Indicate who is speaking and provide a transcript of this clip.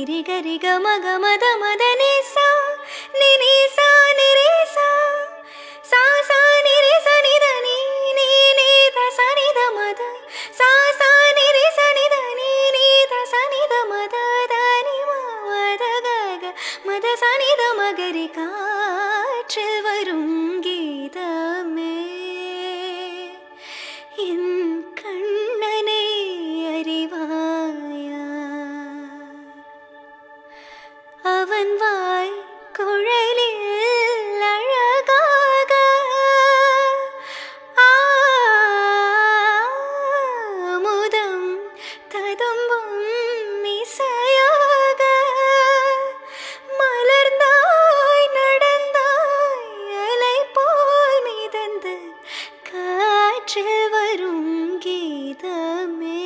Speaker 1: ri ga ri ga ma ga ma da ma da ni sa ni re sa sa sa ni re sa ni da ni da sa ni da ma da sa sa ni re sa ni da ni da sa ni da ma da da ni ma da ga ga ma da sa ni da ma ga ri காற்றில் வரும் கீதமே என் கண்ணனை அறிவாயா அவன் வாய் குழலில் அழகாக ஆமுதம் ததும்பும் இசையாக மலர்ந்தாய் நடந்தாய் அலை போல் மிதந்து காற்றில் வரும் கீதமே